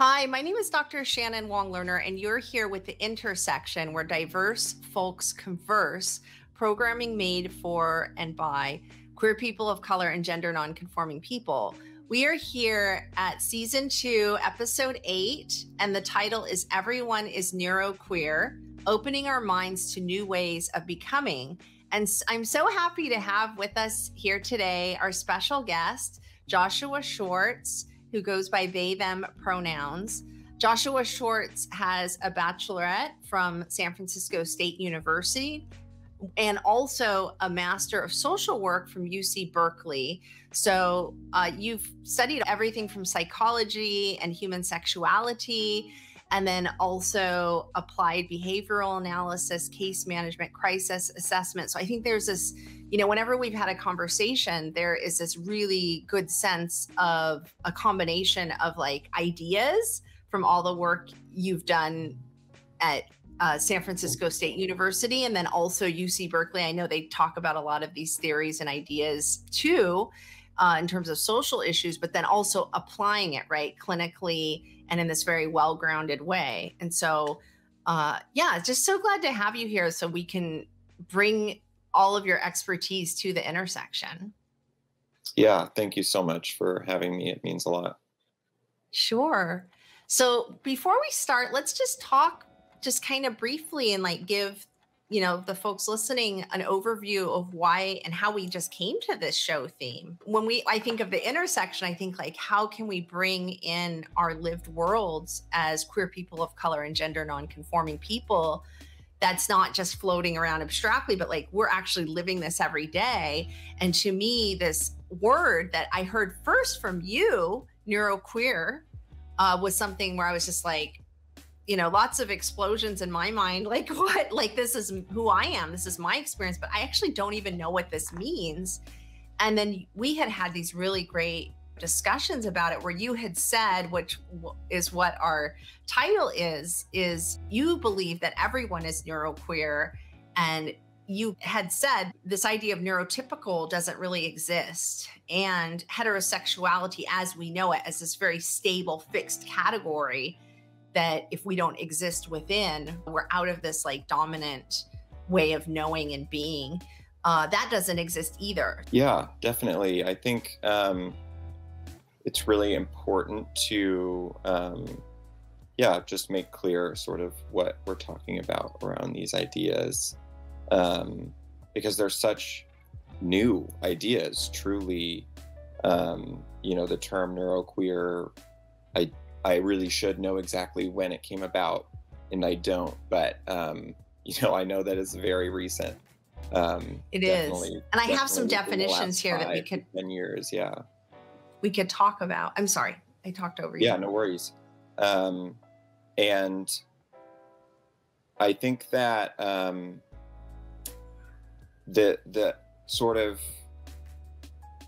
Hi, my name is Dr. Shannon Wong Lerner, and you're here with The Intersection, where diverse folks converse, programming made for and by queer people of color and gender nonconforming people. We are here at season 2, episode 8, and the title is Everyone is Neuroqueer, Opening Our Minds to New Ways of Becoming. And I'm so happy to have with us here today our special guest, Joshua Schwartz, who goes by they, them pronouns. Joshua Schwartz has a baccalaureate from San Francisco State University and also a Master of Social Work from UC Berkeley. So you've studied everything from psychology and human sexuality, and then also applied behavioral analysis, case management, crisis assessment. So I think there's this, whenever we've had a conversation, there is this really good sense of a combination of like ideas from all the work you've done at San Francisco State University, and then also UC Berkeley. I know they talk about a lot of these theories and ideas too, in terms of social issues, but then also applying it, right, clinically and in this very well-grounded way. And so, just so glad to have you here so we can bring all of your expertise to the intersection. Yeah, thank you so much for having me. It means a lot. Sure. So before we start, let's just talk just kind of briefly and like give, the folks listening an overview of why and how we just came to this show theme. When I think of the intersection, I think like, how can we bring in our lived worlds as queer people of color and gender nonconforming people? That's not just floating around abstractly, but like we're actually living this every day. And to me, this word that I heard first from you, neuroqueer, was something where I was just like, lots of explosions in my mind. Like what? Like this is who I am. This is my experience, but I actually don't even know what this means. And then we had these really great discussions about it where you had said, which is what our title is you believe that everyone is neuroqueer. And you had said this idea of neurotypical doesn't really exist. And heterosexuality as we know it as this very stable, fixed category that if we don't exist within, we're out of this like dominant way of knowing and being. That doesn't exist either. Yeah, definitely. I think it's really important to, just make clear sort of what we're talking about around these ideas, because they're such new ideas, truly. The term neuroqueer, I really should know exactly when it came about, and I don't, but, I know that it's very recent. It is. And I have some definitions here that we could, 10 years, we could talk about. I'm sorry, I talked over you. Yeah, no worries. And I think that the sort of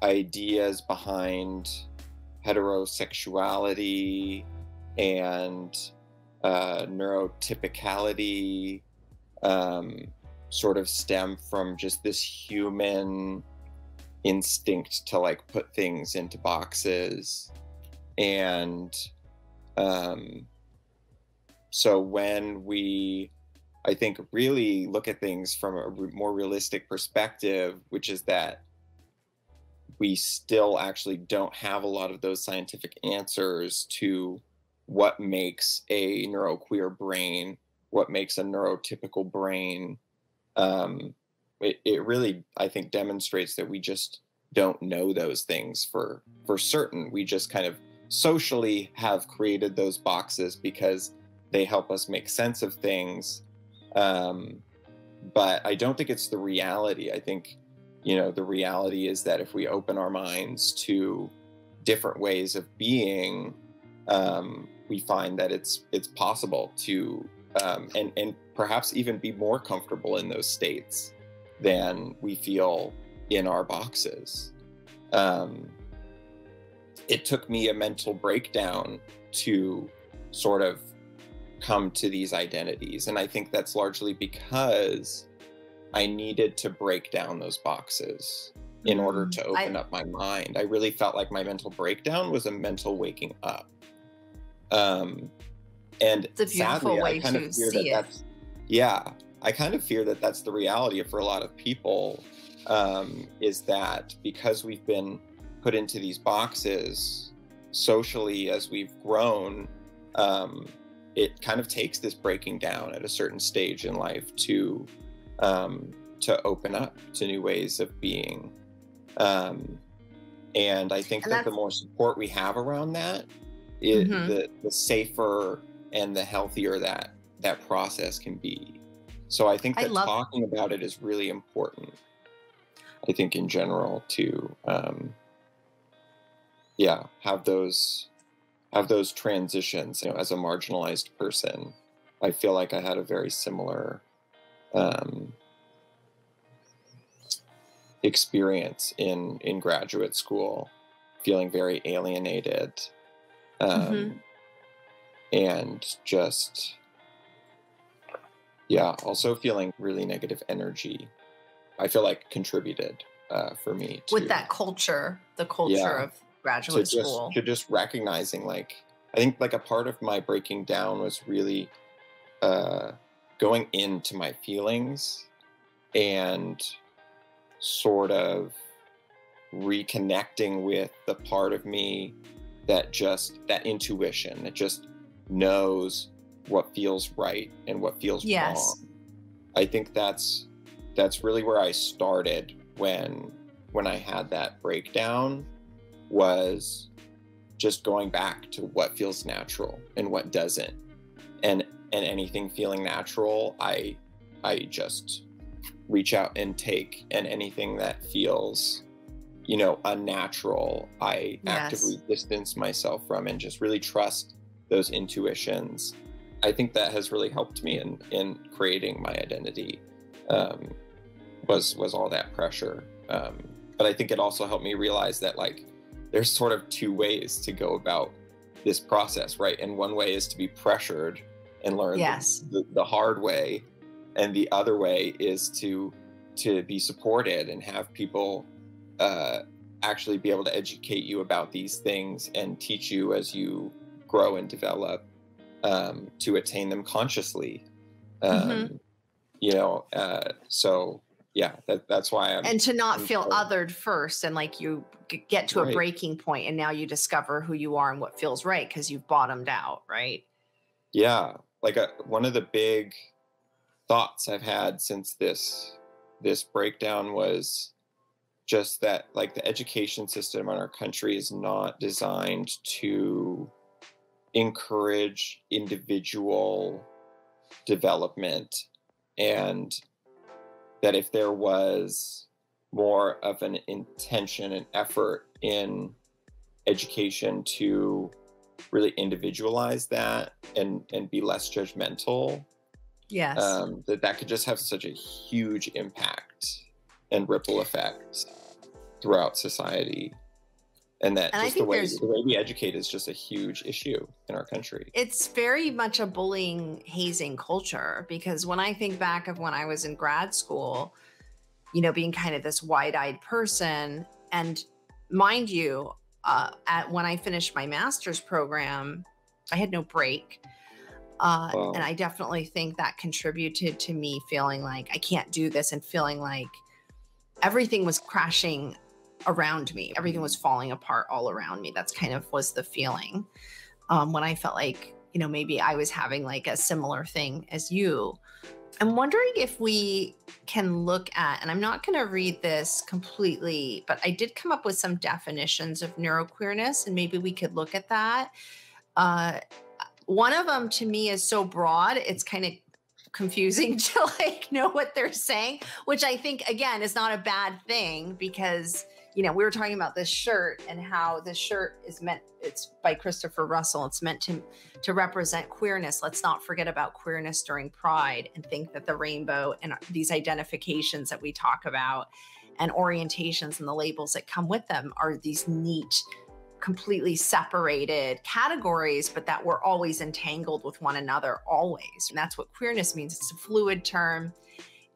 ideas behind heterosexuality and neurotypicality sort of stem from just this human instinct to like put things into boxes. And so when we, I think, really look at things from a more realistic perspective, which is that we still actually don't have a lot of those scientific answers to what makes a neuroqueer brain, what makes a neurotypical brain. It really, I think, demonstrates that we just don't know those things for certain. We just kind of socially have created those boxes because they help us make sense of things. But I don't think it's the reality. I think, the reality is that if we open our minds to different ways of being, we find that it's possible to, and perhaps even be more comfortable in those states than we feel in our boxes. It took me a mental breakdown to sort of come to these identities. And I think that's largely because I needed to break down those boxes in order to open up my mind. I really felt like my mental breakdown was a mental waking up. And It's a beautiful sadly, I way kind of to fear see it. I kind of fear that that's the reality for a lot of people, is that because we've been put into these boxes socially as we've grown, it kind of takes this breaking down at a certain stage in life to open up to new ways of being. And I think that the more support we have around that, the safer and the healthier that process can be. So I think that talking about it is really important. I think in general to have those transitions. You know, as a marginalized person, I feel like I had a very similar experience in graduate school, feeling very alienated, and just also feeling really negative energy. I feel like contributed for me to, with that culture, the culture of graduate school. To just recognizing, like, I think like a part of my breaking down was really going into my feelings and sort of reconnecting with the part of me that intuition that just knows what feels right and what feels wrong. I think that's really where I started when I had that breakdown, was just going back to what feels natural and what doesn't. And anything feeling natural, I just reach out and take, and anything that feels, unnatural, I actively distance myself from and just really trust those intuitions. I think that has really helped me in creating my identity, was all that pressure. But I think it also helped me realize that, like, there's sort of two ways to go about this process, right? And one way is to be pressured and learn the hard way. And the other way is to be supported and have people actually be able to educate you about these things and teach you as you grow and develop, to attain them consciously. So that's why and to not feel othered first, and like you get to a breaking point and now you discover who you are and what feels right because you've bottomed out, right? Yeah. Like one of the big thoughts I've had since this breakdown was just that, like, the education system in our country is not designed to encourage individual development, and that if there was more of an intention and effort in education to really individualize that and be less judgmental, that could just have such a huge impact and ripple effect throughout society. And just the way we educate is just a huge issue in our country. It's very much a bullying, hazing culture, because when I think back of when I was in grad school, being kind of this wide-eyed person, and mind you, when I finished my master's program, I had no break. And I definitely think that contributed to me feeling like I can't do this and feeling like everything was crashing around me. Everything was falling apart all around me. That's kind of was the feeling when I felt like, maybe I was having like a similar thing as you. I'm wondering if we can look at, and I'm not going to read this completely, but I did come up with some definitions of neuroqueerness, and maybe we could look at that. One of them to me is so broad, it's kind of confusing to like know what they're saying, which I think, again, is not a bad thing, because we were talking about this shirt and how this shirt is meant, it's by Christopher Russell. It's meant to represent queerness. Let's not forget about queerness during Pride and think that the rainbow and these identifications that we talk about and orientations and the labels that come with them are these neat, completely separated categories, but that we're always entangled with one another, always. And that's what queerness means. It's a fluid term.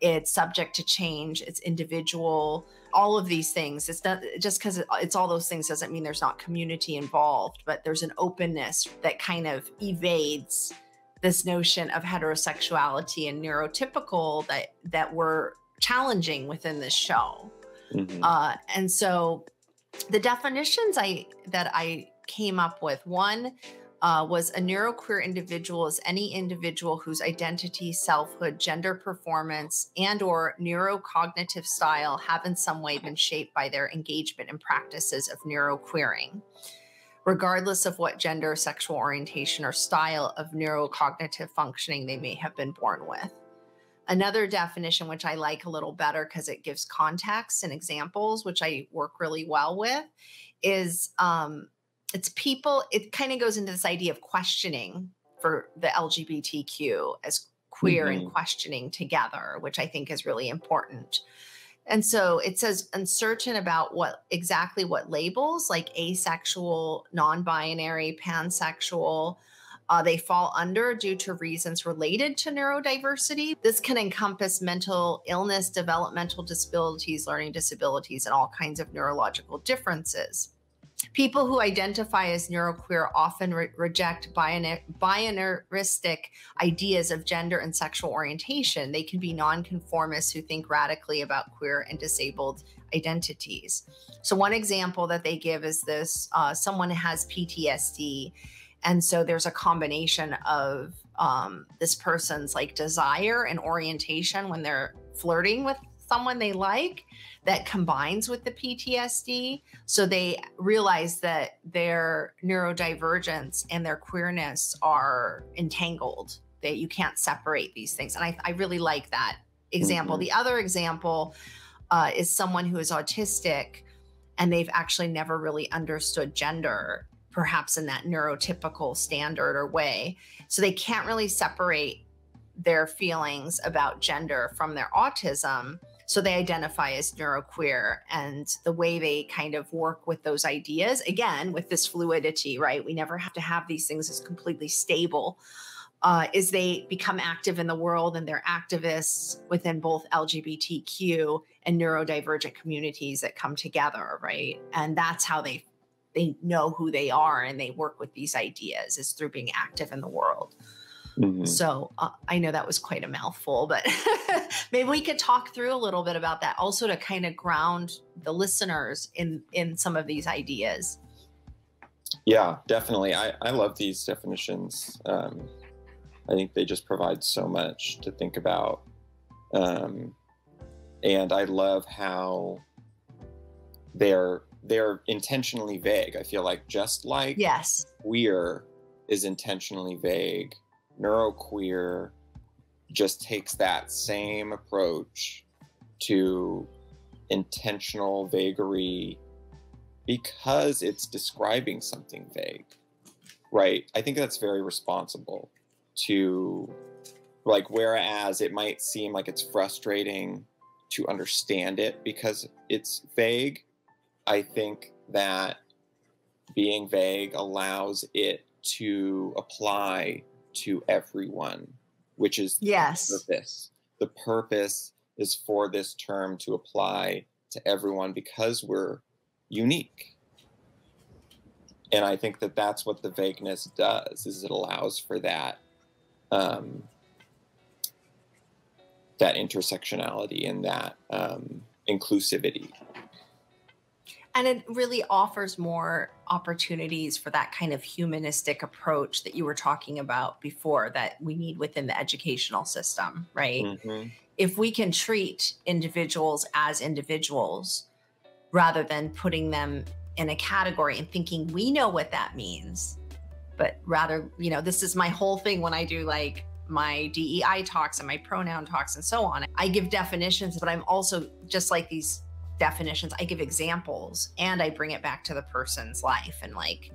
it's subject to change, it's individual, all of these things. It's not just because it's all those things doesn't mean there's not community involved, but there's an openness that kind of evades this notion of heterosexuality and neurotypical that we're challenging within this show. And so the definitions that I came up with, one was a neuroqueer individual is any individual whose identity, selfhood, gender performance, and or neurocognitive style have in some way been shaped by their engagement in practices of neuroqueering, regardless of what gender, sexual orientation, or style of neurocognitive functioning they may have been born with. Another definition, which I like a little better because it gives context and examples, which I work really well with, is it's people, it kind of goes into this idea of questioning for the LGBTQ as queer and questioning together, which I think is really important. And so it says uncertain about what labels like asexual, non-binary, pansexual, they fall under due to reasons related to neurodiversity. This can encompass mental illness, developmental disabilities, learning disabilities, and all kinds of neurological differences. People who identify as neuroqueer often reject binaristic ideas of gender and sexual orientation. They can be nonconformists who think radically about queer and disabled identities. So one example that they give is this, someone has PTSD. And so there's a combination of this person's like desire and orientation when they're flirting with someone they like that combines with the PTSD. So they realize that their neurodivergence and their queerness are entangled, that you can't separate these things. And I really like that example. The other example is someone who is autistic and they've actually never really understood gender, perhaps in that neurotypical standard or way. So they can't really separate their feelings about gender from their autism. So they identify as neuroqueer, and the way they kind of work with those ideas, again, with this fluidity, right? We never have to have these things as completely stable, is they become active in the world, and they're activists within both LGBTQ and neurodivergent communities that come together, right? And that's how they know who they are, and they work with these ideas is through being active in the world. So I know that was quite a mouthful, but maybe we could talk through a little bit about that also to kind of ground the listeners in some of these ideas. Yeah, definitely. I love these definitions. I think they just provide so much to think about. And I love how they're intentionally vague. I feel like just like queer is intentionally vague, neuroqueer just takes that same approach to intentional vagary because it's describing something vague, right? I think that's very responsible to, like, whereas it might seem like it's frustrating to understand it because it's vague, I think that being vague allows it to apply to everyone, which is the purpose. The purpose is for this term to apply to everyone because we're unique. And I think that that's what the vagueness does, is it allows for that that intersectionality and that inclusivity. And it really offers more opportunities for that kind of humanistic approach that you were talking about before that we need within the educational system, right? If we can treat individuals as individuals rather than putting them in a category and thinking we know what that means, but rather, you know, this is my whole thing when I do like my DEI talks and my pronoun talks and so on. I give definitions, but I'm also just like these definitions, I give examples and I bring it back to the person's life and like,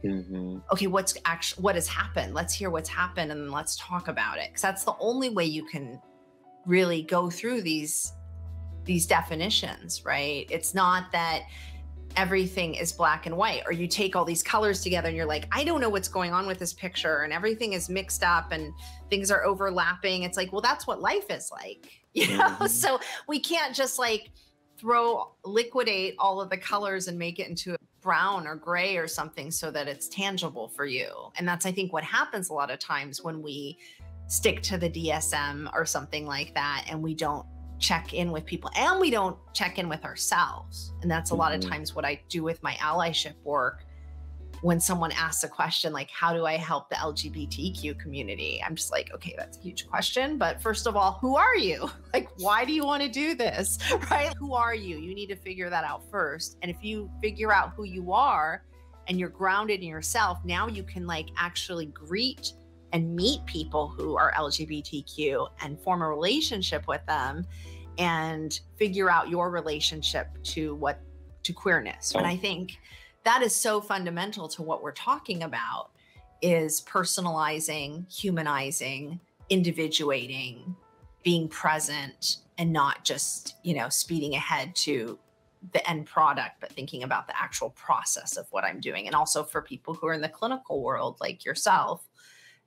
okay, what has happened? Let's hear what's happened and let's talk about it. Because that's the only way you can really go through these definitions, right? It's not that everything is black and white, or you take all these colors together and you're like, I don't know what's going on with this picture, and everything is mixed up and things are overlapping. It's like, well, that's what life is like, you know? Mm-hmm. So we can't just like liquidate all of the colors and make it into brown or gray or something so that it's tangible for you. And that's, I think, what happens a lot of times when we stick to the DSM or something like that, and we don't check in with people and we don't check in with ourselves. And that's a lot of times what I do with my allyship work. When someone asks a question like, how do I help the LGBTQ community? I'm just like, okay, that's a huge question. But first of all, who are you? Like, why do you want to do this? Right? Who are you? You need to figure that out first. And if you figure out who you are and you're grounded in yourself, now you can like actually greet and meet people who are LGBTQ and form a relationship with them and figure out your relationship to queerness. And I think that is so fundamental to what we're talking about, is personalizing, humanizing, individuating, being present, and not just, you know, speeding ahead to the end product, but thinking about the actual process of what I'm doing. And also for people who are in the clinical world like yourself,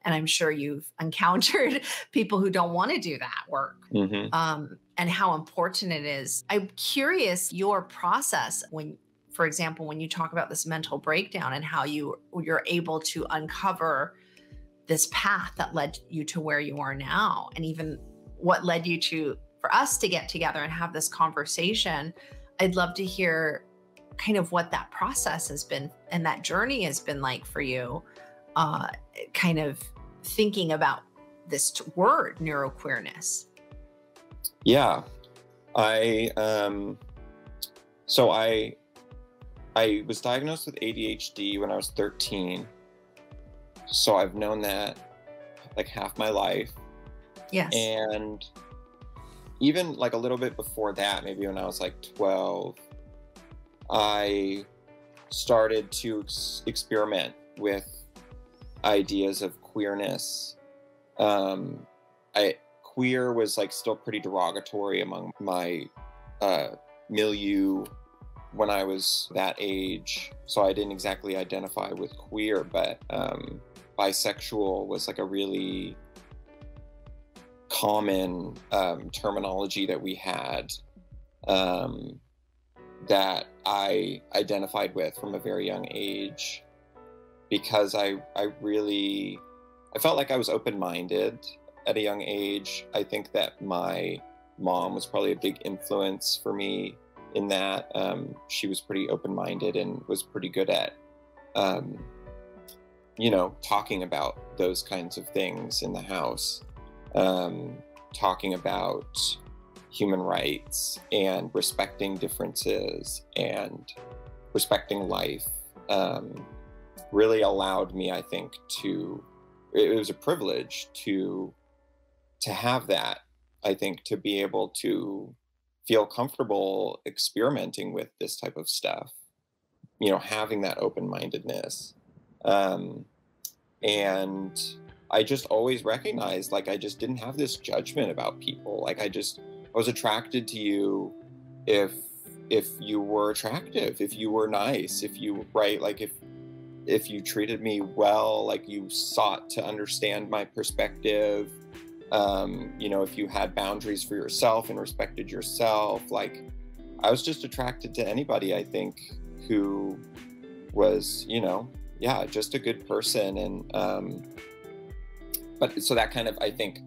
and I'm sure you've encountered people who don't want to do that work, and how important it is. I'm curious your process when, for example, when you talk about this mental breakdown and how you're able to uncover this path that led you to where you are now, and even what led you to, for us to get together and have this conversation. I'd love to hear kind of what that process has been and that journey has been like for you, kind of thinking about this word neuroqueerness. Yeah, I was diagnosed with ADHD when I was 13. So I've known that like half my life. Yes. And even like a little bit before that, maybe when I was like 12, I started to experiment with ideas of queerness. Queer was like still pretty derogatory among my milieu when I was that age. So I didn't exactly identify with queer, but bisexual was like a really common terminology that we had, that I identified with from a very young age, because I felt like I was open-minded at a young age. I think that my mom was probably a big influence for me in that. She was pretty open-minded and was pretty good at, talking about those kinds of things in the house, talking about human rights and respecting differences and respecting life. Really allowed me, I think, it was a privilege to have that, I think, to be able to feel comfortable experimenting with this type of stuff, having that open-mindedness. And I just always recognized, like, I just didn't have this judgment about people. Like, I was attracted to you if you were attractive, if you were nice, if you, right, like if you treated me well, like you sought to understand my perspective, if you had boundaries for yourself and respected yourself. Like, I was just attracted to anybody, I think, who was, just a good person. And, but so that kind of, I think,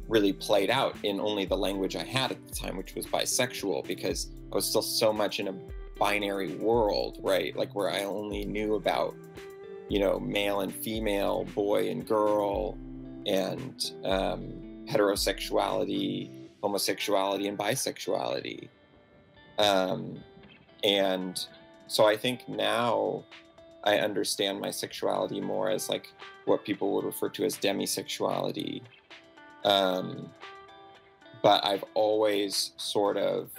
really played out in only the language I had at the time, which was bisexual, because I was still so much in a binary world, right? Like, where I only knew about, male and female, boy and girl, and heterosexuality, homosexuality, and bisexuality. And so I think now I understand my sexuality more as like what people would refer to as demisexuality. But I've always sort of,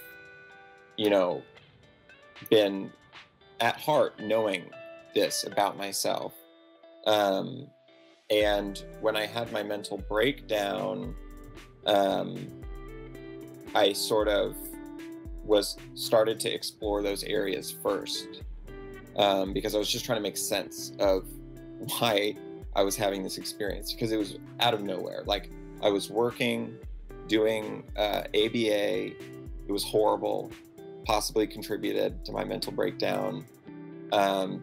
been at heart knowing this about myself. And when I had my mental breakdown, I sort of started to explore those areas first, because I was just trying to make sense of why I was having this experience, because it was out of nowhere. Like, I was working, doing ABA. It was horrible, possibly contributed to my mental breakdown,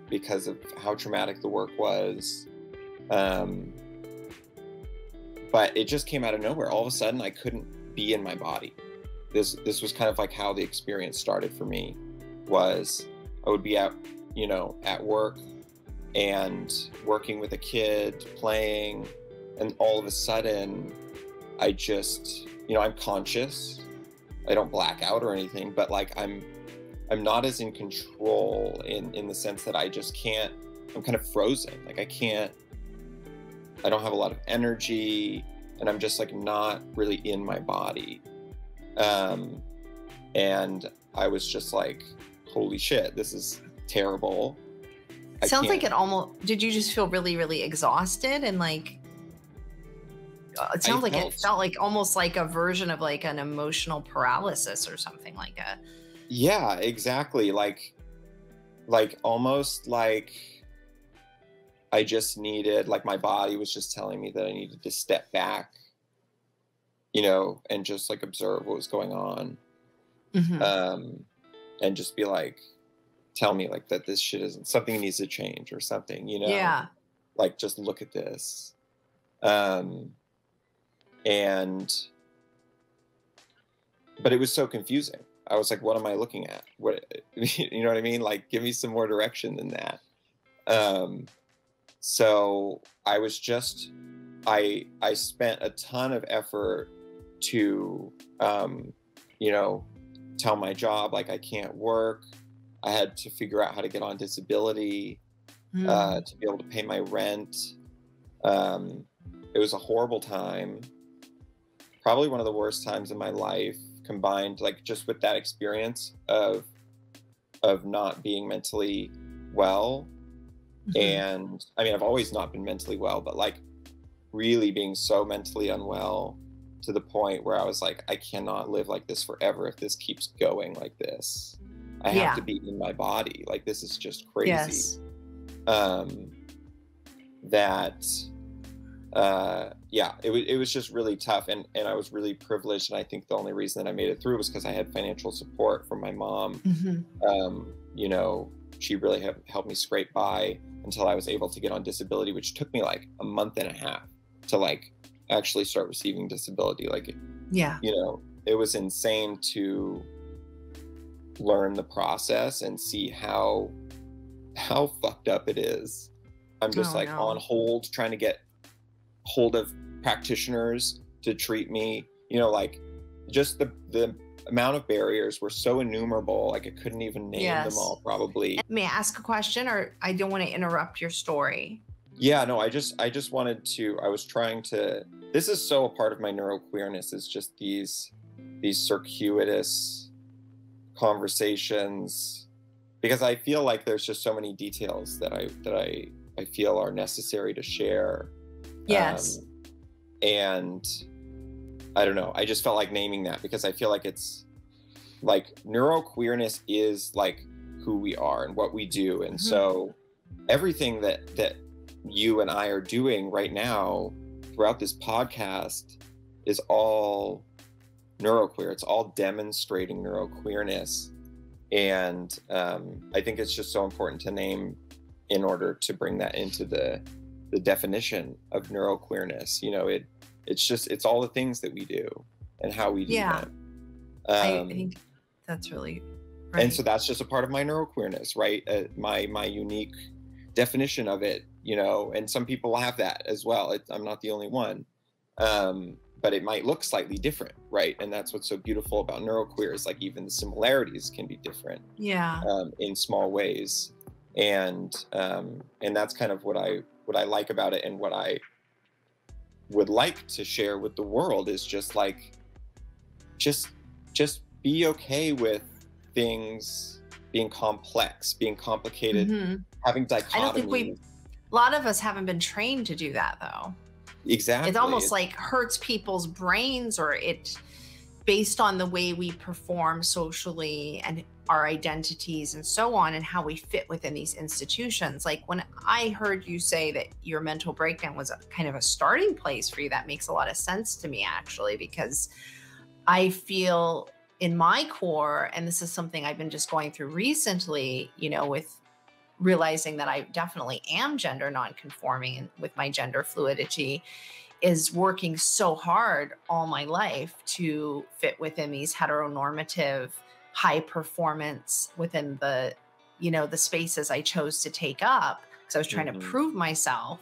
because of how traumatic the work was. But it just came out of nowhere. All of a sudden, I couldn't be in my body. This was kind of like how the experience started for me. Was I would be at work and working with a kid, playing, and all of a sudden, I just, I'm conscious. I don't black out or anything, but like I'm not as in control in the sense that I just can't. I'm kind of frozen. Like I don't have a lot of energy, and I'm just like not really in my body. And I was just like, holy shit, this is terrible. Sounds like did you just feel really, really exhausted? And like, it sounds like it felt like almost like a version of like an emotional paralysis or something like that. Yeah, exactly. Like almost like I just needed, like my body was just telling me that I needed to step back, and just like observe what was going on. Mm-hmm. And just be like, tell me like that this shit isn't, something needs to change or something, Yeah. Like, just look at this. But it was so confusing. I was like, what am I looking at? What, you know what I mean? Like, give me some more direction than that. So I was just, I spent a ton of effort to, tell my job, like, I can't work. I had to figure out how to get on disability, to be able to pay my rent. It was a horrible time. Probably one of the worst times in my life, combined like just with that experience of not being mentally well. Mm-hmm. And I mean, I've always not been mentally well, but like really being so mentally unwell to the point where I was like, I cannot live like this forever if this keeps going like this. I have to be in my body. Like, this is just crazy. Yes. It was just really tough, and I was really privileged, and I think the only reason that I made it through was because I had financial support from my mom. Mm-hmm. She really helped me scrape by until I was able to get on disability, which took me like a month and a half to like actually start receiving disability. Like, it was insane to learn the process and see how fucked up it is. I'm just on hold, trying to get hold of practitioners to treat me, like just the amount of barriers were so innumerable. Like, I couldn't even name them all, probably. May I ask a question, or I don't want to interrupt your story? Yeah, no, I just wanted to, I was trying to, this is so a part of my neuroqueerness, is just these circuitous conversations, because I feel like there's just so many details that I feel are necessary to share. Yes. And I don't know, I just felt like naming that because I feel like it's like neuroqueerness is like who we are and what we do. And mm-hmm. So everything that you and I are doing right now throughout this podcast is all neuroqueer. It's all demonstrating neuroqueerness. And I think it's just so important to name in order to bring that into the definition of neuroqueerness. It's all the things that we do and how we do them. I think that's really right. And so that's just a part of my neuroqueerness, right? My unique definition of it, and some people have that as well. I'm not the only one. But it might look slightly different, right? And that's what's so beautiful about neuroqueer, is like even the similarities can be different, in small ways, and that's kind of what I like about it, and what I would like to share with the world is just like, just be okay with things being complex, being complicated, mm-hmm. having dichotomies. I don't think a lot of us haven't been trained to do that, though. Exactly. It almost like hurts people's brains, or based on the way we perform socially and our identities and so on, and how we fit within these institutions. Like when I heard you say that your mental breakdown was a kind of a starting place for you, that makes a lot of sense to me, actually, because I feel in my core, and this is something I've been just going through recently, you know, with realizing that I definitely am gender nonconforming and with my gender fluidity, is working so hard all my life to fit within these heteronormative high performance within the, you know, the spaces I chose to take up, because I was trying to prove myself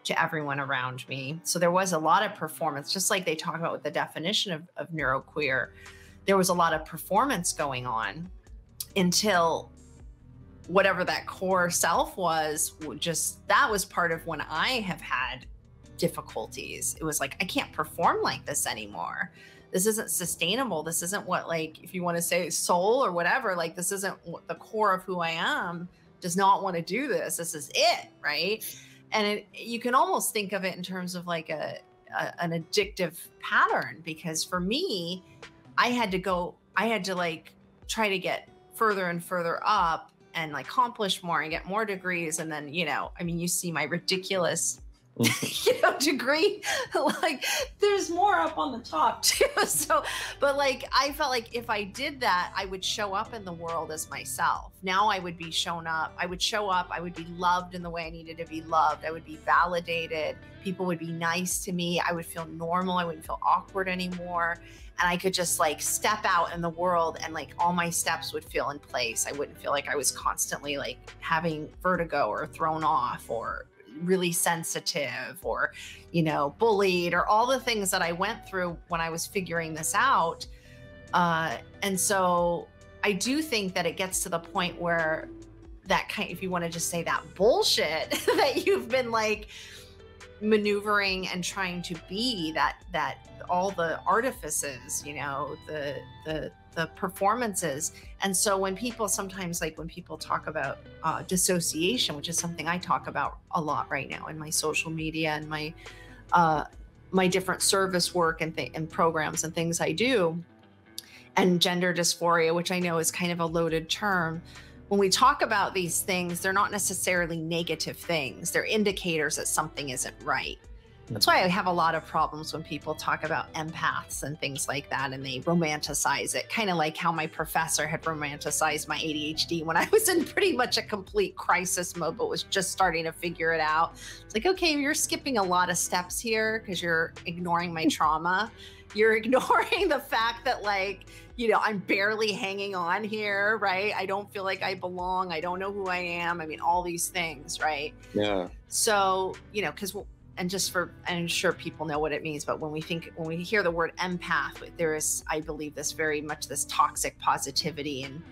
to everyone around me. So there was a lot of performance, just like they talk about with the definition of neuroqueer. There was a lot of performance going on until whatever that core self was, just that was part of when I have had difficulties. It was like, I can't perform like this anymore. This isn't sustainable. This isn't what, like, if you want to say soul or whatever, like, this isn't what the core of who I am does not want to do this. This is it. Right. And you can almost think of it in terms of like an addictive pattern, because for me, I had to like try to get further and further up and like accomplish more and get more degrees. And then, you know, I mean, you see my ridiculous you know, degree, like there's more up on the top too. So, but like, I felt like if I did that, I would show up in the world as myself. Now I would be shown up. I would show up. I would be loved in the way I needed to be loved. I would be validated. People would be nice to me. I would feel normal. I wouldn't feel awkward anymore. And I could just like step out in the world and like all my steps would feel in place. I wouldn't feel like I was constantly like having vertigo or thrown off or really sensitive or, you know, bullied or all the things that I went through when I was figuring this out. And so I do think that it gets to the point where that kind, if you want to just say that bullshit that you've been like maneuvering and trying to be, that all the artifices, you know, the performances. And so when people sometimes, like when people talk about dissociation, which is something I talk about a lot right now in my social media and my different service work and programs and things I do, and gender dysphoria, which I know is kind of a loaded term. When we talk about these things, they're not necessarily negative things. They're indicators that something isn't right. That's why I have a lot of problems when people talk about empaths and things like that, and they romanticize it, kind of like how my professor had romanticized my ADHD when I was in pretty much a complete crisis mode, but was just starting to figure it out. It's like, okay, you're skipping a lot of steps here because you're ignoring my trauma. You're ignoring the fact that, like, you know, I'm barely hanging on here, right? I don't feel like I belong. I don't know who I am. I mean, all these things, right? Yeah. So, you know, because and just for, I'm sure people know what it means, but when we hear the word empath, there is, I believe, this very much this toxic positivity and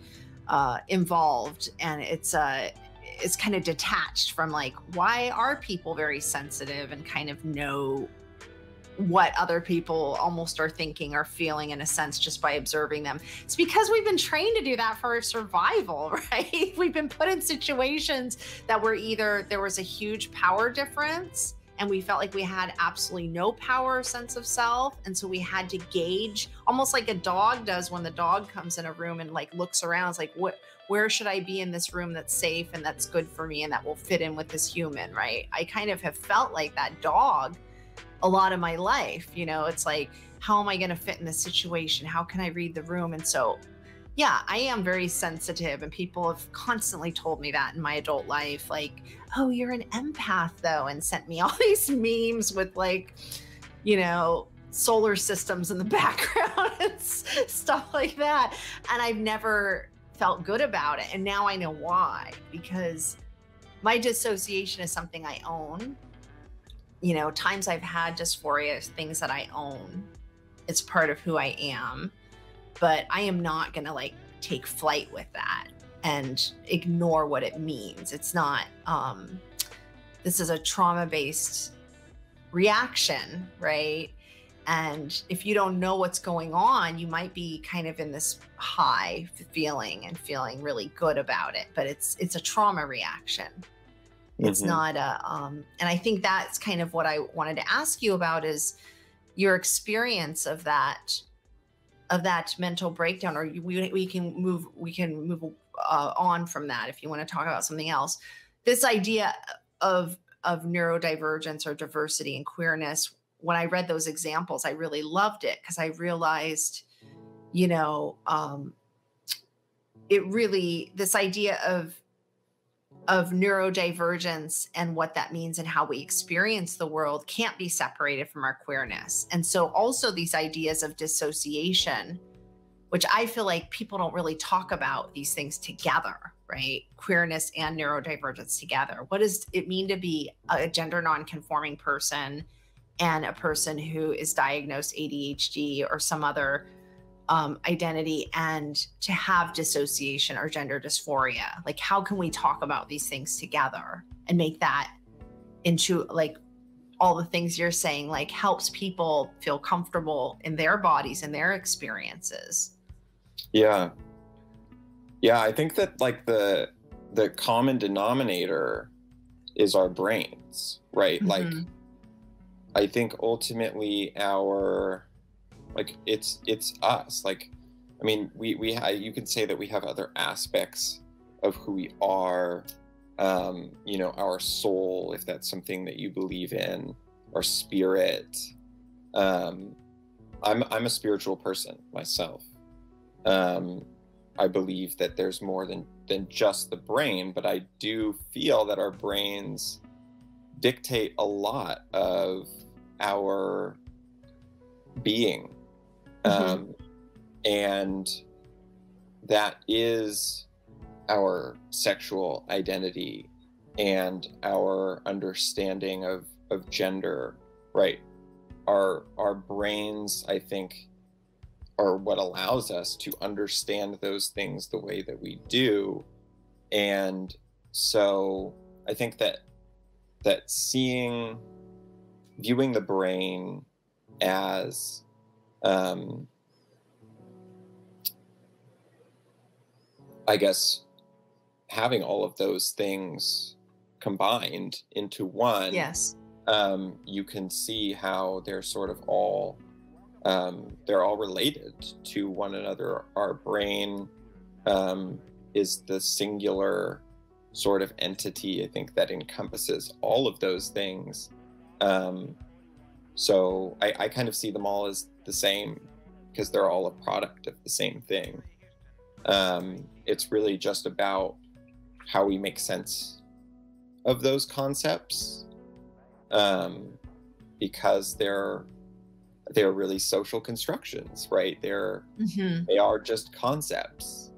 involved, and it's kind of detached from like, why are people very sensitive and kind of know what other people almost are thinking or feeling in a sense just by observing them? It's because we've been trained to do that for survival, right? We've been put in situations that were either there was a huge power difference and we felt like we had absolutely no power or sense of self. And so we had to gauge, almost like a dog does when the dog comes in a room and like looks around. It's like, where should I be in this room that's safe and that's good for me and that will fit in with this human, right? I kind of have felt like that dog a lot of my life. You know, it's like, how am I going to fit in this situation? How can I read the room? And so, yeah, I am very sensitive, and people have constantly told me that in my adult life, like, oh, you're an empath though, and sent me all these memes with like, you know, solar systems in the background and stuff like that. And I've never felt good about it. And now I know why, because my dissociation is something I own. You know, times I've had dysphoria, things that I own. It's part of who I am, but I am not going to like take flight with that and ignore what it means. It's not, this is a trauma-based reaction, right? And if you don't know what's going on, you might be kind of in this high feeling and feeling really good about it, but it's a trauma reaction. It's not a, and I think that's kind of what I wanted to ask you about, is your experience of that that mental breakdown, or we can move on from that if you want to talk about something else. This idea of neurodivergence or diversity and queerness, when I read those examples, I really loved it, because I realized, you know, it really, this idea of neurodivergence and what that means and how we experience the world can't be separated from our queerness. And so also these ideas of dissociation, which I feel like people don't really talk about these things together, right? Queerness and neurodivergence together. What does it mean to be a gender nonconforming person and a person who is diagnosed ADHD or some other identity, and to have dissociation or gender dysphoria? Like, how can we talk about these things together and make that into, like, all the things you're saying, like, helps people feel comfortable in their bodies and their experiences? Yeah. I think that, like, the common denominator is our brains, right? Mm-hmm. Like, I think ultimately it's us. Like, I mean, you can say that we have other aspects of who we are, you know, our soul, if that's something that you believe in, our spirit. I'm a spiritual person myself. I believe that there's more than just the brain, but I do feel that our brains dictate a lot of our being. And that is our sexual identity and our understanding of gender, right? Our brains, I think, are what allows us to understand those things the way that we do. And so I think that viewing the brain as I guess having all of those things combined into one, Yes. You can see how they're sort of all they're all related to one another. Our brain is the singular sort of entity, I think, that encompasses all of those things. So I kind of see them all as the same, because they're all a product of the same thing. It's really just about how we make sense of those concepts, because they're really social constructions, right? They are just concepts.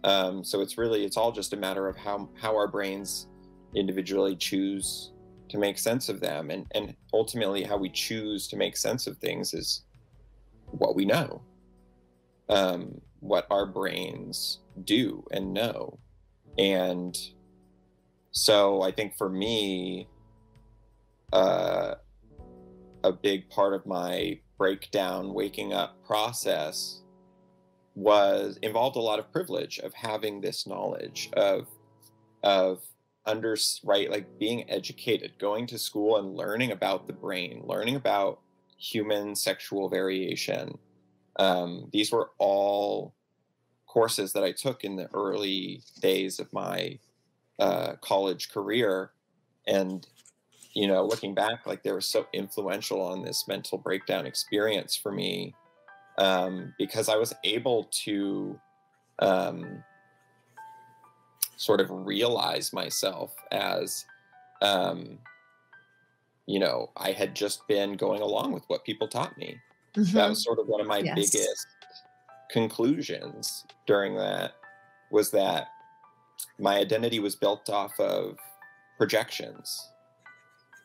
So it's all just a matter of how our brains individually choose to make sense of them, and ultimately how we choose to make sense of things is what we know, what our brains do and know. And so I think for me, a big part of my breakdown, waking up process involved a lot of privilege of having this knowledge of right, like being educated, going to school and learning about the brain, learning about human sexual variation. These were all courses that I took in the early days of my college career. And, you know, looking back, like, they were so influential on this mental breakdown experience for me, because I was able to sort of realize myself as, you know, I had just been going along with what people taught me. That was sort of one of my biggest conclusions during that, was that my identity was built off of projections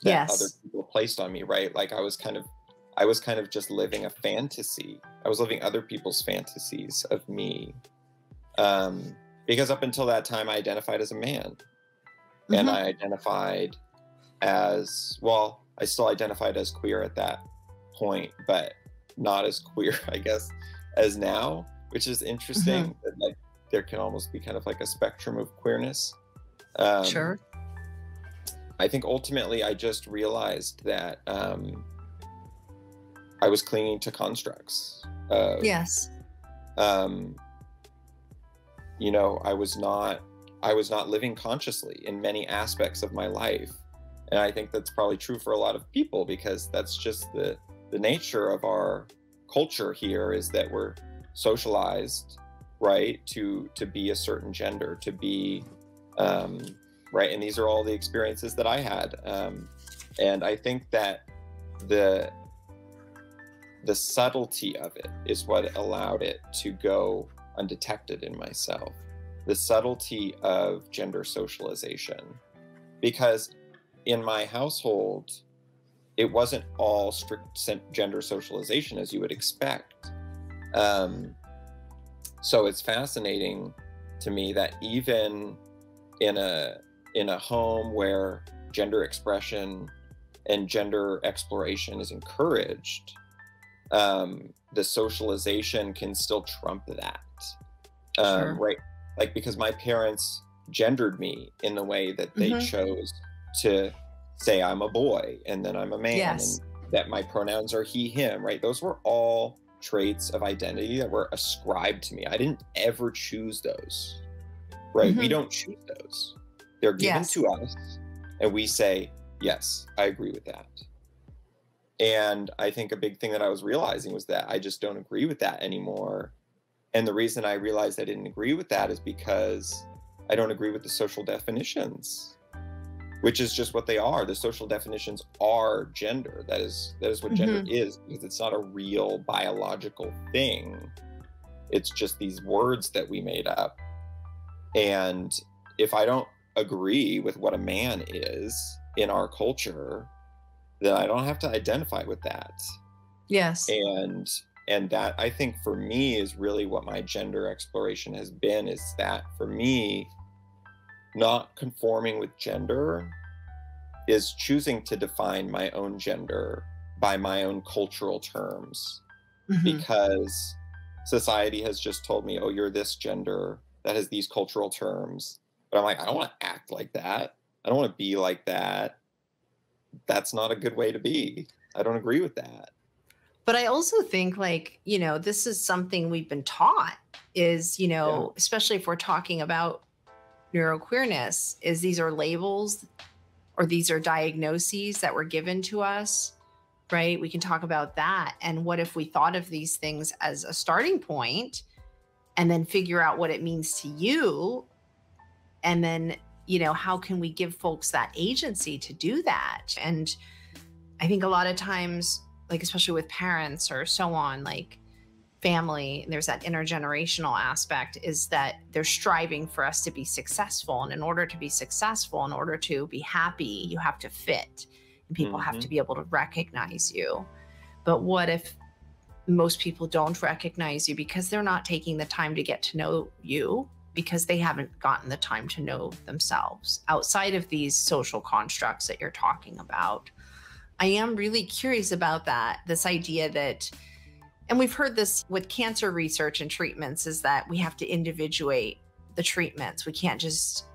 that other people placed on me, right? Like, I was kind of just living a fantasy. I was living other people's fantasies of me. Because up until that time, I identified as a man. And I identified as, well, I still identified as queer at that point, but not as queer, I guess, as now, which is interesting. That, like, there can almost be kind of like a spectrum of queerness. Sure. I think ultimately I just realized that I was clinging to constructs, Yes. You know, I was not living consciously in many aspects of my life. And I think that's probably true for a lot of people, because that's just the nature of our culture here, is that we're socialized, right, to be a certain gender, to be right. And these are all the experiences that I had. And I think that the subtlety of it is what allowed it to go undetected in myself. The subtlety of gender socialization. Because in my household, it wasn't all strict gender socialization as you would expect. So it's fascinating to me that even in a home where gender expression and gender exploration is encouraged, the socialization can still trump that. Sure. Right? Like, because my parents gendered me in the way that they chose to say I'm a boy and then I'm a man, Yes. and that my pronouns are he, him, right? Those were all traits of identity that were ascribed to me. I didn't ever choose those, right? We don't choose those. They're given to us, and we say, yes, I agree with that. And I think a big thing that I was realizing was that I just don't agree with that anymore. And the reason I realized I didn't agree with that is because I don't agree with the social definitions, which is just what they are. The social definitions are gender. That is what gender is, because it's not a real biological thing. It's just these words that we made up. And if I don't agree with what a man is in our culture, then I don't have to identify with that. Yes. And that, I think, for me, is really what my gender exploration has been, is that for me, not conforming with gender is choosing to define my own gender by my own cultural terms, because society has just told me, oh, you're this gender that has these cultural terms. But I'm like, I don't want to act like that. I don't want to be like that. That's not a good way to be. I don't agree with that. But I also think, like, you know, this is something we've been taught is, you know, especially if we're talking about neuroqueerness, is these are labels or these are diagnoses that were given to us, right? We can talk about that. And what if we thought of these things as a starting point and then figure out what it means to you? And then, you know, how can we give folks that agency to do that? And I think a lot of times, like, especially with parents or so on, like family, there's that intergenerational aspect, is that they're striving for us to be successful. And in order to be successful, in order to be happy, you have to fit, and people have to be able to recognize you. But what if most people don't recognize you because they're not taking the time to get to know you, because they haven't gotten the time to know themselves outside of these social constructs that you're talking about? I am really curious about that, this idea that, and we've heard this with cancer research and treatments, is that we have to individuate the treatments. We can't just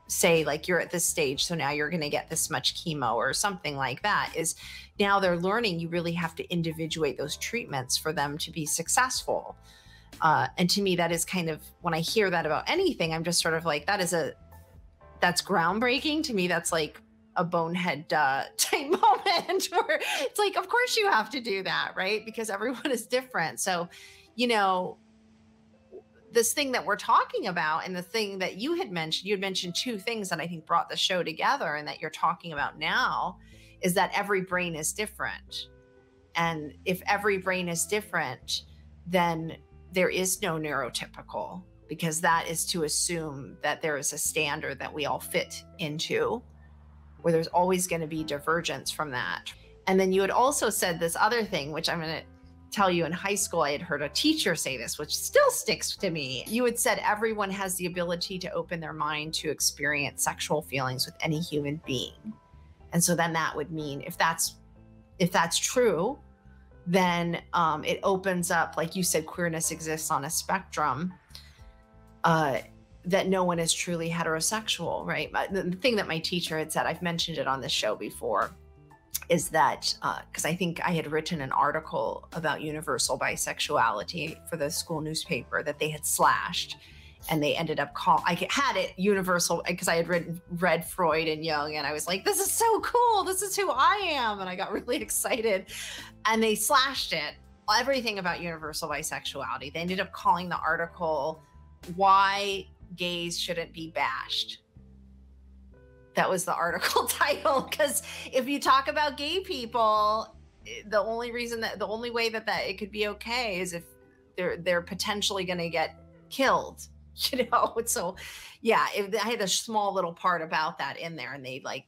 say, like, you're at this stage, so now you're going to get this much chemo or something like that. Is now they're learning you really have to individuate those treatments for them to be successful. And to me, that is kind of, when I hear that about anything, I'm just sort of like, that's groundbreaking to me. That's like a bonehead type moment where it's like, of course you have to do that, right? Because everyone is different. So, you know, this thing that we're talking about, and the thing that you had mentioned two things that I think brought the show together and that you're talking about now, is that every brain is different. And if every brain is different, then there is no neurotypical, because that is to assume that there is a standard that we all fit into, where there's always going to be divergence from that. And then you had also said this other thing, which I'm going to tell you, in high school, I had heard a teacher say this, which still sticks to me. You had said everyone has the ability to open their mind to experience sexual feelings with any human being. And so then that would mean, if that's true, then it opens up, like you said, queerness exists on a spectrum, that no one is truly heterosexual, right? The thing that my teacher had said, I've mentioned it on this show before, is that because I think I had written an article about universal bisexuality for the school newspaper that they had slashed, and they ended up I had it universal because I had read Freud and Jung, and I was like, this is so cool, this is who I am, and I got really excited, and they slashed it, everything about universal bisexuality. They ended up calling the article "Why Gays Shouldn't Be Bashed." That was the article title, because if you talk about gay people, the only way that it could be okay is if they're potentially going to get killed, you know. So yeah, I had a small little part about that in there, and they like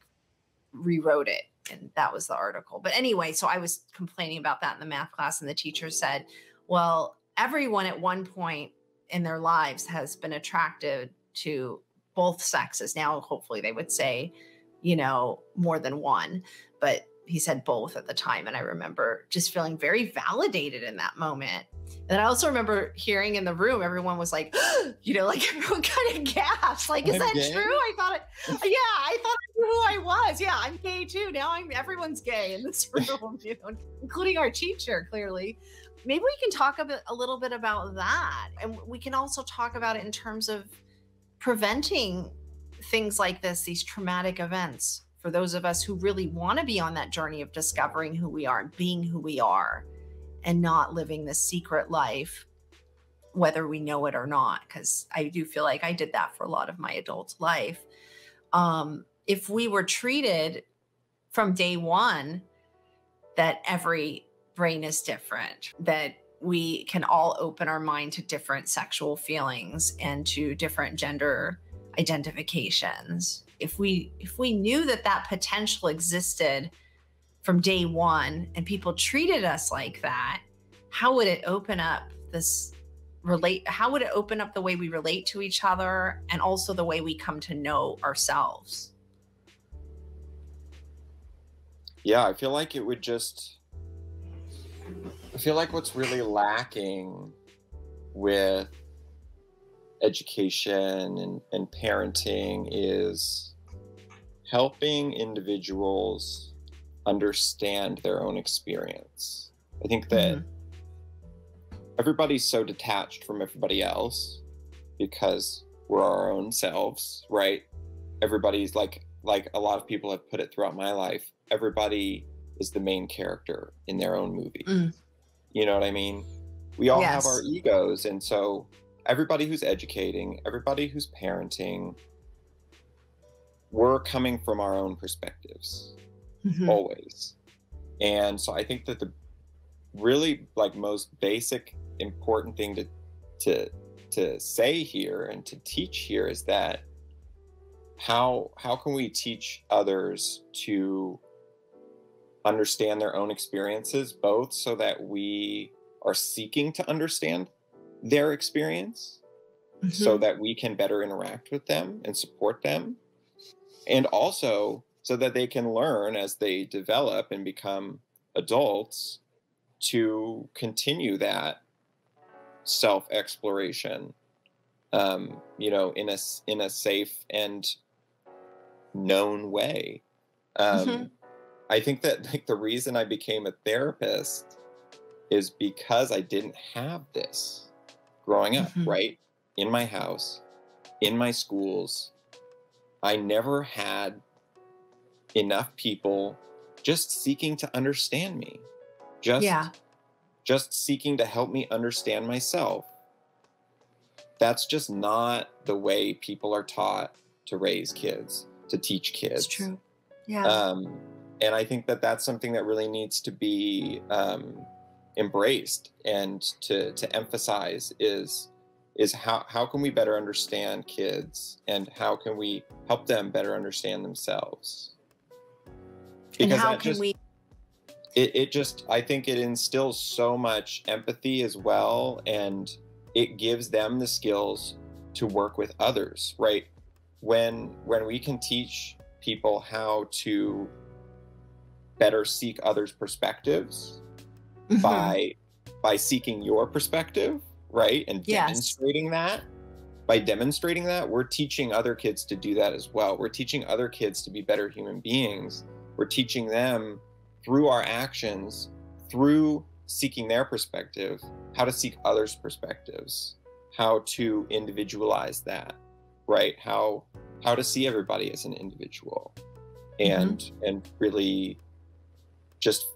rewrote it, and that was the article. But anyway, so I was complaining about that in the math class, and the teacher said, well, everyone at one point in their lives has been attracted to both sexes. Now, hopefully they would say, you know, more than one, but he said both at the time. And I remember just feeling very validated in that moment. And I also remember hearing in the room, everyone was like, you know, like everyone kind of gasped. Like, is that true? I thought I thought I knew who I was. Yeah, I'm gay too. Now everyone's gay in this room, you know, including our teacher, clearly. Maybe we can talk a little bit about that. And we can also talk about it in terms of preventing things like this, these traumatic events, for those of us who really want to be on that journey of discovering who we are and being who we are, and not living this secret life, whether we know it or not. Because I do feel like I did that for a lot of my adult life. If we were treated from day one that every brain is different, that we can all open our mind to different sexual feelings and to different gender identifications. If we knew that potential existed from day one and people treated us like that, how would it open up how would it open up the way we relate to each other, and also the way we come to know ourselves? Yeah, I feel like what's really lacking with education and parenting is helping individuals understand their own experience. I think that everybody's so detached from everybody else because we're our own selves, right? Everybody's like a lot of people have put it throughout my life, everybody is the main character in their own movie. You know what I mean? We all have our egos. And so everybody who's educating, everybody who's parenting, we're coming from our own perspectives, always. And so I think that the really most basic important thing to say here and to teach here is that how can we teach others to understand their own experiences, both so that we are seeking to understand their experience so that we can better interact with them and support them, and also so that they can learn as they develop and become adults to continue that self-exploration, you know, in a safe and known way. I think that the reason I became a therapist is because I didn't have this growing up, right? In my house, in my schools, I never had enough people just seeking to understand me, just seeking to help me understand myself. That's just not the way people are taught to raise kids, to teach kids. It's true. Yeah. And I think that that's something that really needs to be embraced and to emphasize is how can we better understand kids, and how can we help them better understand themselves? Because and how can we? I think it instills so much empathy as well, and it gives them the skills to work with others, right? When we can teach people how to better seek others' perspectives by seeking your perspective, right? And demonstrating that. By demonstrating that, we're teaching other kids to do that as well. We're teaching other kids to be better human beings. We're teaching them through our actions, through seeking their perspective, how to seek others' perspectives, how to individualize that, right? How to see everybody as an individual, and really just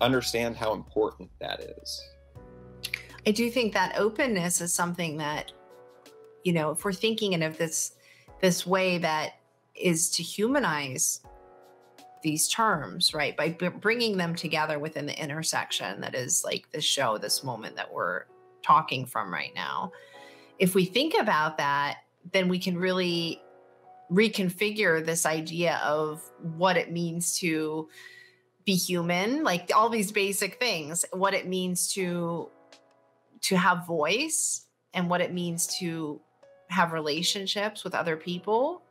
understand how important that is. I do think that openness is something that, you know, if we're thinking of this way that is to humanize these terms, right? By bringing them together within the intersection that is like this show, this moment that we're talking from right now. If we think about that, then we can really reconfigure this idea of what it means to be human, like all these basic things, what it means to have voice, and what it means to have relationships with other people,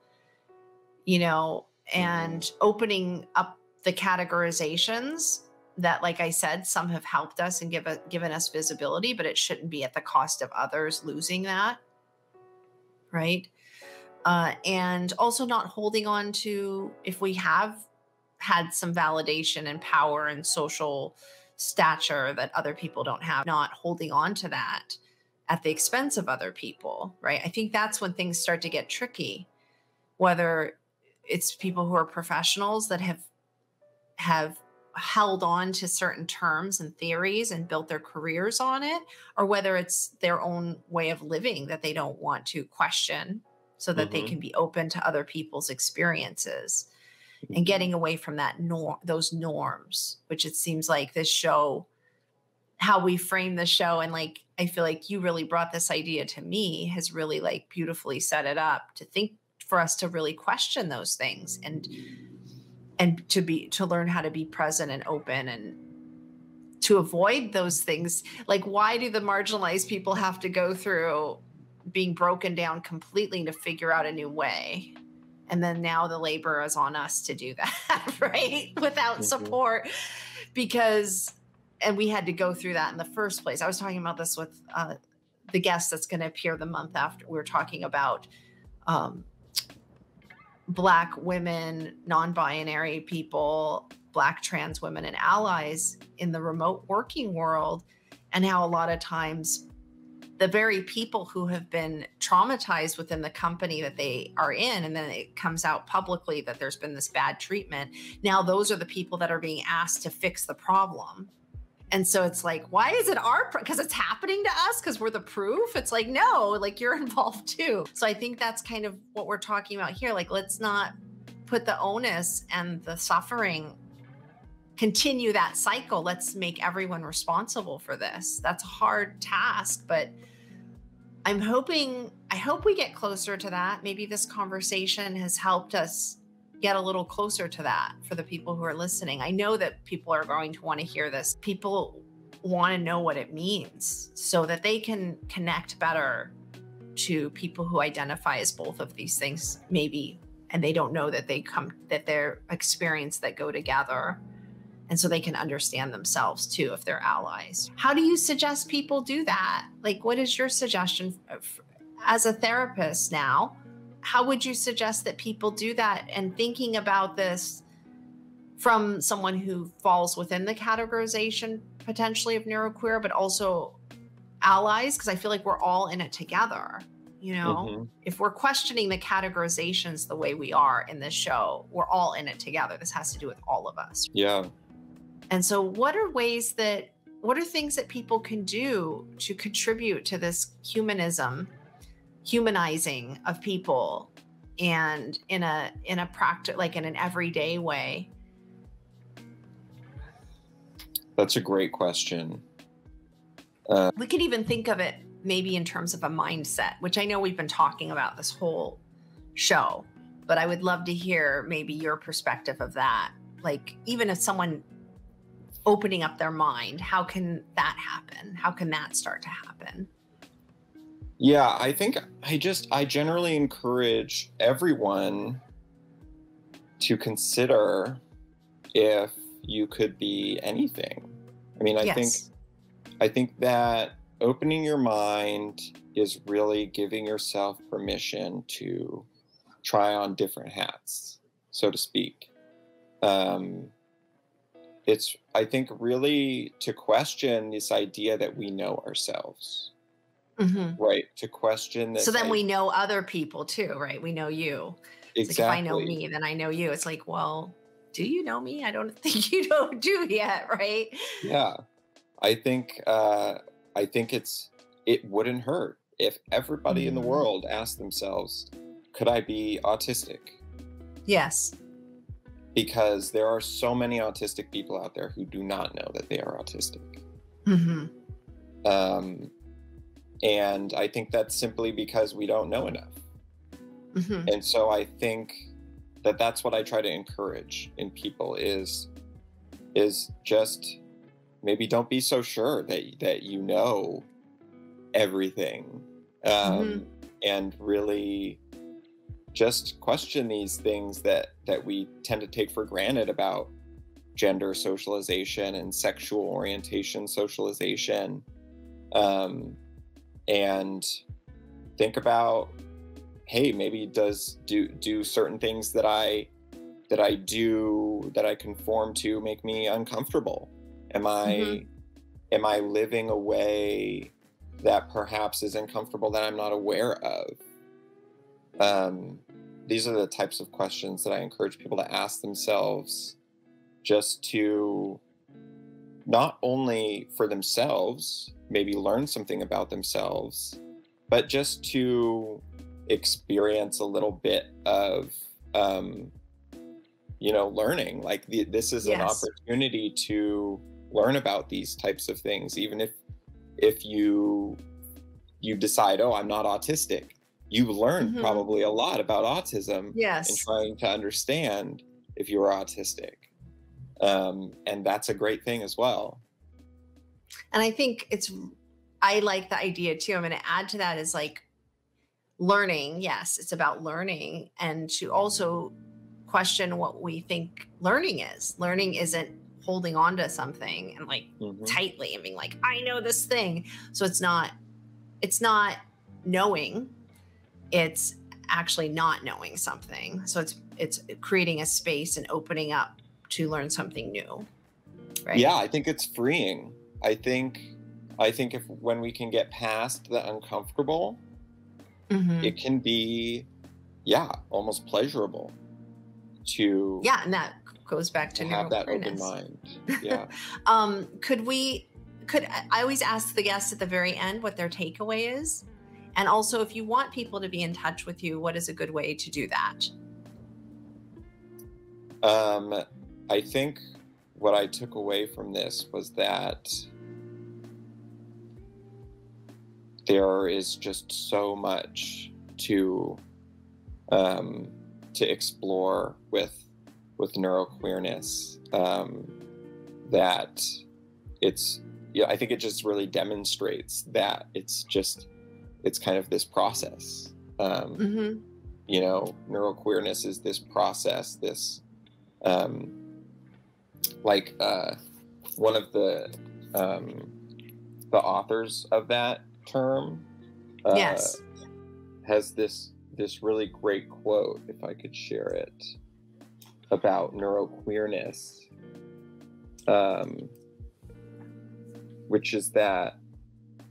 you know, and opening up the categorizations that, like I said, some have helped us and given us visibility, but it shouldn't be at the cost of others losing that, right? And also not holding on to, if we have had some validation and power and social stature that other people don't have, not holding on to that at the expense of other people, right? I think that's when things start to get tricky, whether it's people who are professionals that have held on to certain terms and theories and built their careers on it, or whether it's their own way of living that they don't want to question so that they can be open to other people's experiences, and getting away from that those norms, which it seems like this show, how we frame the show, and like I feel like you really brought this idea to me, has really like beautifully set it up to think for us to really question those things, and to learn how to be present and open, and to avoid those things. Like, why do the marginalized people have to go through being broken down completely to figure out a new way? And then now the labor is on us to do that, right? Without support, and we had to go through that in the first place. I was talking about this with the guest that's going to appear the month after. We were talking about Black women, non-binary people, Black trans women, and allies in the remote working world, and how a lot of times the very people who have been traumatized within the company that they are in, and then it comes out publicly that there's been this bad treatment, now those are the people that are being asked to fix the problem. And so it's like, why is it because it's happening to us because we're the proof? It's like, no, like you're involved too. So I think that's kind of what we're talking about here. Like, let's not put the onus and the suffering, continue that cycle. Let's make everyone responsible for this. That's a hard task, but I hope we get closer to that. Maybe this conversation has helped us get a little closer to that for the people who are listening. I know that people are going to want to hear this. People want to know what it means so that they can connect better to people who identify as both of these things, maybe, and they don't know that they're experience that go together. And so they can understand themselves too, if they're allies. How do you suggest people do that? Like, what is your suggestion as a therapist now? How would you suggest that people do that? And thinking about this from someone who falls within the categorization potentially of neuroqueer, but also allies, because I feel like we're all in it together. You know, if we're questioning the categorizations the way we are in this show, we're all in it together. This has to do with all of us. Yeah. And so what are things that people can do to contribute to this humanizing of people, and in a practice, like in an everyday way? That's a great question. We could even think of it maybe in terms of a mindset, which I know we've been talking about this whole show, but I would love to hear maybe your perspective of that. Like, even if someone opening up their mind, how can that happen? How can that start to happen? Yeah, I think I generally encourage everyone to consider if you could be anything. I mean, I think that opening your mind is really giving yourself permission to try on different hats, so to speak. it's, I think, really to question this idea that we know ourselves, Hmm. right? To question So this then idea. we know other people too, right? We know you. It's like if I know Exactly. me, then I know you. It's like, well, do you know me? I don't think you don't do yet, right? Yeah. I think it wouldn't hurt if everybody in the Mhm. world asked themselves, could I be autistic? Yes. Because there are so many autistic people out there who do not know that they are autistic. Hmm. Um, and I think that's simply because we don't know enough. Hmm. And so I think that that's what I try to encourage in people is just maybe don't be so sure that you know everything, Hmm. and really just question these things that we tend to take for granted about gender socialization and sexual orientation socialization, um, and think about, hey, maybe do certain things that I conform to make me uncomfortable? Am Hmm. I am I living a way that perhaps is uncomfortable that I'm not aware of? Um, these are the types of questions that I encourage people to ask themselves, just to not only for themselves, maybe learn something about themselves, but just to experience a little bit of, um, learning. Like this is an Yes. opportunity to learn about these types of things, even if you decide, oh, I'm not autistic. You learned Hmm. probably a lot about autism in Yes. trying to understand if you are autistic. And that's a great thing as well. And I think I like the idea too. I'm going to add to that is like learning. Yes, it's about learning and to also question what we think learning is. Learning isn't holding on to something and like Hmm. tightly and being like, I know this thing. So it's not knowing, it's actually not knowing something. So it's creating a space and opening up to learn something new, Yeah, right? I think it's freeing. I think if when we can get past the uncomfortable, Hmm. it can be, yeah, almost pleasurable to Yeah, and that goes back to have that open neuroqueerness. mind. Yeah. Could I always ask the guests at the very end what their takeaway is? And also, if you want people to be in touch with you, what is a good way to do that? Um, I think what I took away from this was that there is just so much to um, to explore with neuroqueerness, that it's, yeah, I think it just really demonstrates that it's kind of this process. Hmm. Neuroqueerness is this process, this, um, like, one of the authors of that term, uh, Yes. has this really great quote, if I could share it, about neuroqueerness, um, which is that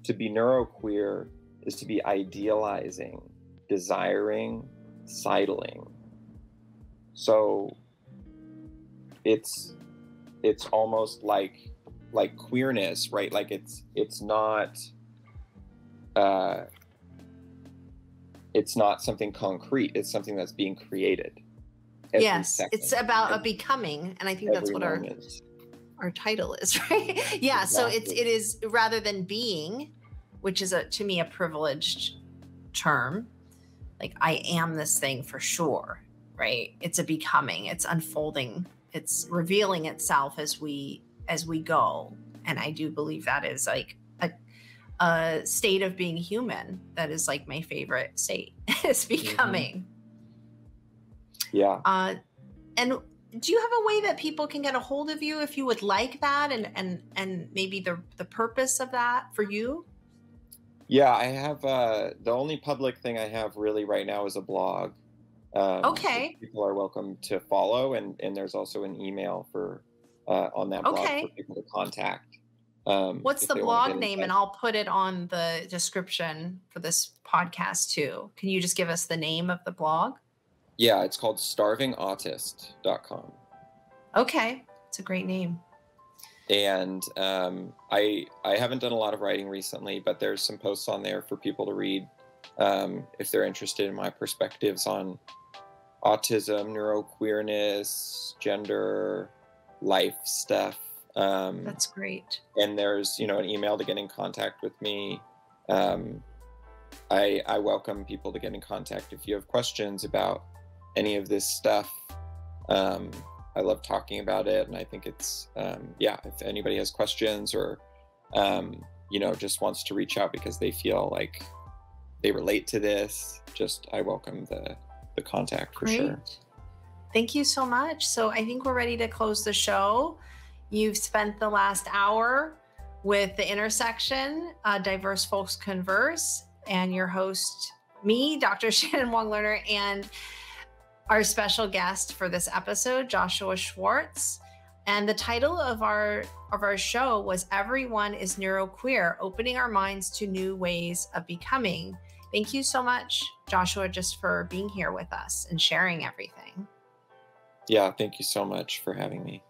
to be neuroqueer is to be idealizing, desiring, sidling. So it's almost like queerness, right? Like it's not, uh, it's not something concrete. It's something that's being created every Yes. It's second, about a becoming. And I think that's every what moment. our title is, right? Yeah. So it Exactly. is rather than being, which is to me a privileged term. Like I am this thing for sure, right? It's a becoming, it's unfolding, it's revealing itself as we go. And I do believe that is like a state of being human. That is like my favorite state is Hmm. becoming. Yeah. And do you have a way that people can get a hold of you if you would like that, and maybe the purpose of that for you? Yeah, I have, the only public thing I have really right now is a blog, which Okay. people are welcome to follow, and there's also an email for on that blog Okay. for people to contact. What's if the they wanna get blog in name? touch. And I'll put it on the description for this podcast too. Can you just give us the name of the blog? Yeah, it's called starvingautist.com. Okay. It's a great name. And I haven't done a lot of writing recently, but there's some posts on there for people to read if they're interested in my perspectives on autism, neuroqueerness, gender, life stuff. That's great. And there's, you know, an email to get in contact with me. I welcome people to get in contact if you have questions about any of this stuff. I love talking about it, and I think it's yeah, if anybody has questions or you know, just wants to reach out because they feel like they relate to this, just I welcome the contact for sure. Thank you so much. So I think we're ready to close the show. You've spent the last hour with The Intersection, Diverse Folks Converse, and your host, me, Dr. Shannon Wong Lerner, and our special guest for this episode, Joshua Schwartz. And the title of our show was Everyone is Neuroqueer, Opening Our Minds to New Ways of Becoming. Thank you so much, Joshua, just for being here with us and sharing everything. Yeah, thank you so much for having me.